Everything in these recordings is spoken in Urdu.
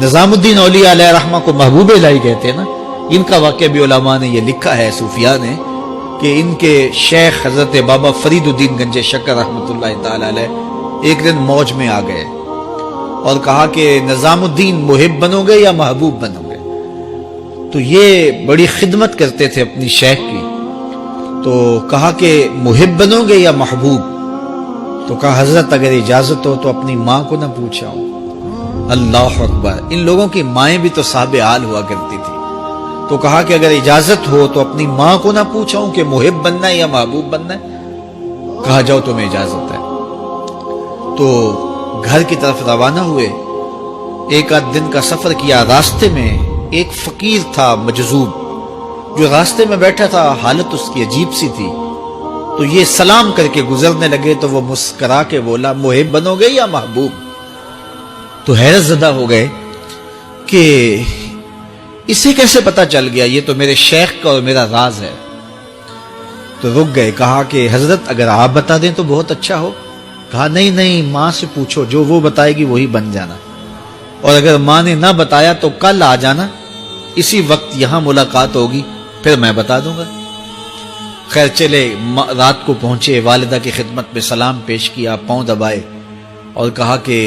نظام الدین اولیاء علیہ رحمہ کو محبوب الہی کہتے ہیں نا، ان کا واقعہ بھی علماء نے یہ لکھا ہے، صوفیاء نے، کہ ان کے شیخ حضرت بابا فرید الدین گنج شکر رحمۃ اللہ تعالی علیہ ایک دن موج میں آ گئے اور کہا کہ نظام الدین محب بنو گے یا محبوب بنو گے؟ تو یہ بڑی خدمت کرتے تھے اپنی شیخ کی، تو کہا کہ محب بنو گے یا محبوب؟ تو کہا حضرت اگر اجازت ہو تو اپنی ماں کو نہ پوچھاؤں۔ اللہ اکبر، ان لوگوں کی مائیں بھی تو صاحب حال ہوا کرتی تھی۔ تو کہا کہ اگر اجازت ہو تو اپنی ماں کو نہ پوچھاؤں کہ محب بننا ہے یا محبوب بننا ہے؟ کہا جاؤ تمہیں اجازت ہے۔ تو گھر کی طرف روانہ ہوئے، ایک آدھ دن کا سفر کیا۔ راستے میں ایک فقیر تھا مجذوب، جو راستے میں بیٹھا تھا، حالت اس کی عجیب سی تھی، تو یہ سلام کر کے گزرنے لگے تو وہ مسکرا کے بولا محب بنو گے یا محبوب؟ تو حیرت زدہ ہو گئے کہ اسے کیسے پتا چل گیا، یہ تو میرے شیخ کا اور میرا راز ہے۔ تو رک گئے، کہا کہ حضرت اگر آپ بتا دیں تو بہت اچھا ہو۔ کہا نہیں ماں سے پوچھو، جو وہ بتائے گی وہی بن جانا، اور اگر ماں نے نہ بتایا تو کل آ جانا، اسی وقت یہاں ملاقات ہوگی، پھر میں بتا دوں گا۔ خیر چلے، رات کو پہنچے، والدہ کی خدمت میں سلام پیش کیا، پاؤں دبائے اور کہا کہ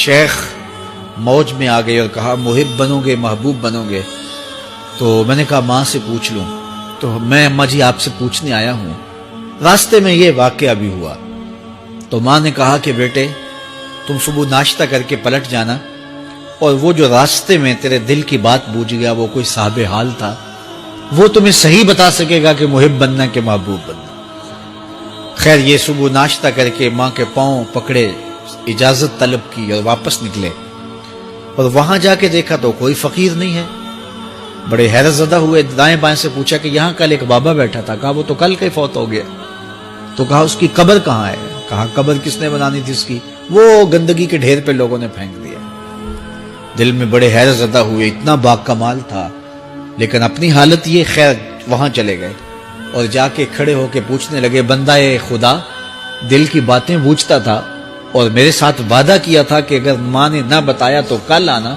شیخ موج میں آ گئے اور کہا محب بنو گے محبوب بنو گے؟ تو میں نے کہا ماں سے پوچھ لوں۔ تو میں اماں جی آپ سے پوچھنے آیا ہوں، راستے میں یہ واقعہ بھی ہوا۔ تو ماں نے کہا کہ بیٹے تم صبح ناشتہ کر کے پلٹ جانا، اور وہ جو راستے میں تیرے دل کی بات بوجھ گیا، وہ کوئی صاحب حال تھا، وہ تمہیں صحیح بتا سکے گا کہ محب بننا کہ محبوب بننا۔ خیر یہ صبح ناشتہ کر کے ماں کے پاؤں پکڑے، اجازت طلب کی اور واپس نکلے، اور وہاں جا کے دیکھا تو کوئی فقیر نہیں ہے۔ بڑے حیرت زدہ ہوئے، دائیں بائیں سے پوچھا کہ یہاں کل ایک بابا بیٹھا تھا۔ کہا وہ تو کل کے فوت ہو گیا۔ تو کہا اس کی قبر کہاں ہے؟ کہا قبر کس نے بنانی تھی اس کی؟ وہ گندگی کے ڈھیر پہ لوگوں نے پھینک دیا۔ دل میں بڑے حیرت زدہ ہوئے، اتنا با کمال تھا، لیکن اپنی حالت یہ، خیر وہاں چلے گئے اور جا کے کھڑے ہو کے پوچھنے لگے بندہ خدا دل کی باتیں بوجھتا تھا، اور میرے ساتھ وعدہ کیا تھا کہ اگر ماں نے نہ بتایا تو کل آنا،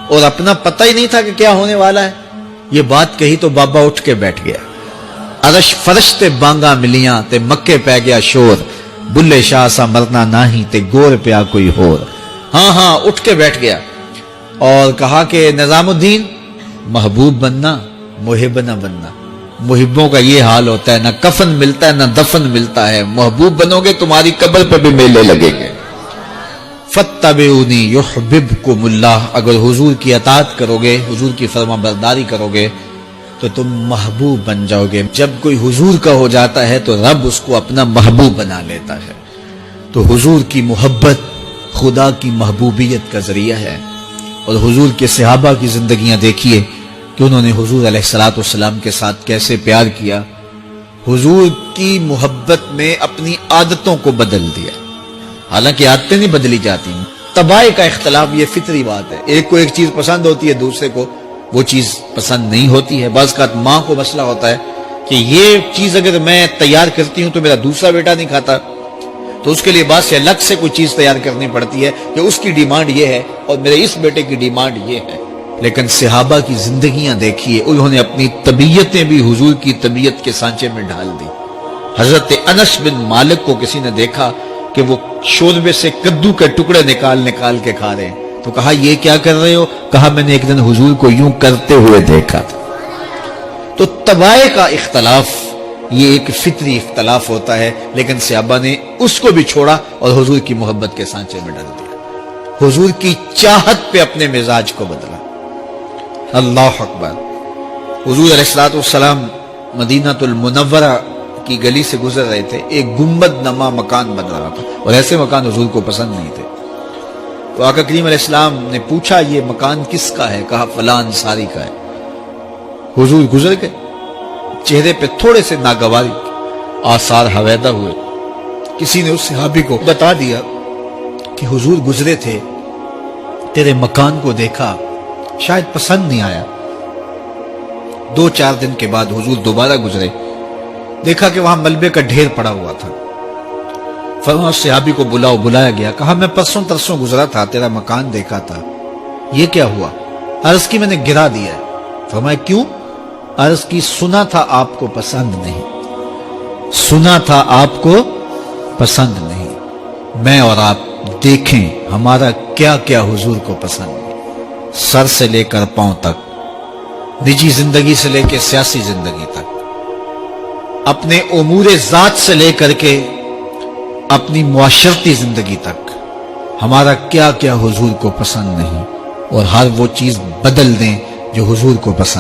اور اپنا پتہ ہی نہیں تھا کہ کیا ہونے والا ہے۔ یہ بات کہی تو بابا اٹھ کے بیٹھ گیا۔ عرش فرش تے بانگا ملیاں تے مکے پہ گیا شور، بلے شاہ سا مرنا ناہی تے گور پیا کوئی ہور۔ ہاں اٹھ کے بیٹھ گیا اور کہا کہ نظام الدین محبوب بننا محب نہ بننا۔ محبوں کا یہ حال ہوتا ہے، نہ کفن ملتا ہے نہ دفن ملتا ہے۔ محبوب بنو گے تمہاری قبر پہ بھی میلے لگیں گے۔ فَاتَّبِعُونِي يُحْبِبْكُمُ اللَّهُ، اگر حضور کی اطاعت کرو گے، حضور کی فرما برداری کرو گے تو تم محبوب بن جاؤ گے۔ جب کوئی حضور کا ہو جاتا ہے تو رب اس کو اپنا محبوب بنا لیتا ہے۔ تو حضور کی محبت خدا کی محبوبیت کا ذریعہ ہے۔ اور حضور کے صحابہ کی زندگیاں دیکھیے کہ انہوں نے حضور علیہ الصلوۃ والسلام کے ساتھ کیسے پیار کیا، حضور کی محبت میں اپنی عادتوں کو بدل دیا۔ حالانکہ عادتیں نہیں بدلی جاتی، طباع کا اختلاف یہ فطری بات ہے۔ ایک کو ایک چیز پسند ہوتی ہے، دوسرے کو وہ چیز پسند نہیں ہوتی ہے۔ بعض اوقات ماں کو مسئلہ ہوتا ہے کہ یہ چیز اگر میں تیار کرتی ہوں تو میرا دوسرا بیٹا نہیں کھاتا، تو اس کے لیے بعض سے الگ سے کوئی چیز تیار کرنی پڑتی ہے کہ اس کی ڈیمانڈ یہ ہے اور میرے اس بیٹے کی ڈیمانڈ یہ ہے۔ لیکن صحابہ کی زندگیاں دیکھیے، انہوں نے اپنی طبیعتیں بھی حضور کی طبیعت کے سانچے میں ڈھال دی۔ حضرت انس بن مالک کو کسی نے دیکھا کہ وہ شوربے سے کدو کے ٹکڑے نکال کے کھا رہے ہیں، تو کہا یہ کیا کر رہے ہو؟ کہا میں نے ایک دن حضور کو یوں کرتے ہوئے دیکھا تھا۔ تو طباع کا اختلاف یہ ایک فطری اختلاف ہوتا ہے، لیکن صحابہ نے اس کو بھی چھوڑا اور حضور کی محبت کے سانچے میں ڈال دیا۔ حضور کی چاہت پہ اپنے مزاج کو بدلا۔ اللہ اکبر۔ حضور علیہ الصلوۃ والسلام مدینہ المنورہ کی گلی سے گزر رہے تھے، ایک گنبد نما مکان بن رہا تھا، اور ایسے مکان حضور کو پسند نہیں تھے۔ تو آقا کریم علیہ السلام نے پوچھا یہ مکان کس کا ہے؟ کہا فلاں انصاری کا ہے۔ حضور گزر گئے، چہرے پہ تھوڑے سے ناگواری آثار حویدہ ہوئے۔ کسی نے اس صحابی کو بتا دیا کہ حضور گزرے تھے، تیرے مکان کو دیکھا، شاید پسند نہیں آیا۔ 2-4 دن کے بعد حضور دوبارہ گزرے، دیکھا کہ وہاں ملبے کا ڈھیر پڑا ہوا تھا۔ فرمایا صحابی کو بلایا گیا، کہا میں پرسوں ترسوں گزرا تھا، تیرا مکان دیکھا تھا، یہ کیا ہوا؟ عرض کی میں نے گرا دیا ہے۔ فرمایا کیوں؟ عرض کی سنا تھا آپ کو پسند نہیں، سنا تھا آپ کو پسند نہیں۔ میں اور آپ دیکھیں ہمارا کیا کیا حضور کو پسند ہے، سر سے لے کر پاؤں تک، نجی زندگی سے لے کے سیاسی زندگی تک، اپنے امور ذات سے لے کر کے اپنی معاشرتی زندگی تک، ہمارا کیا کیا حضور کو پسند نہیں، اور ہر وہ چیز بدل دیں جو حضور کو پسند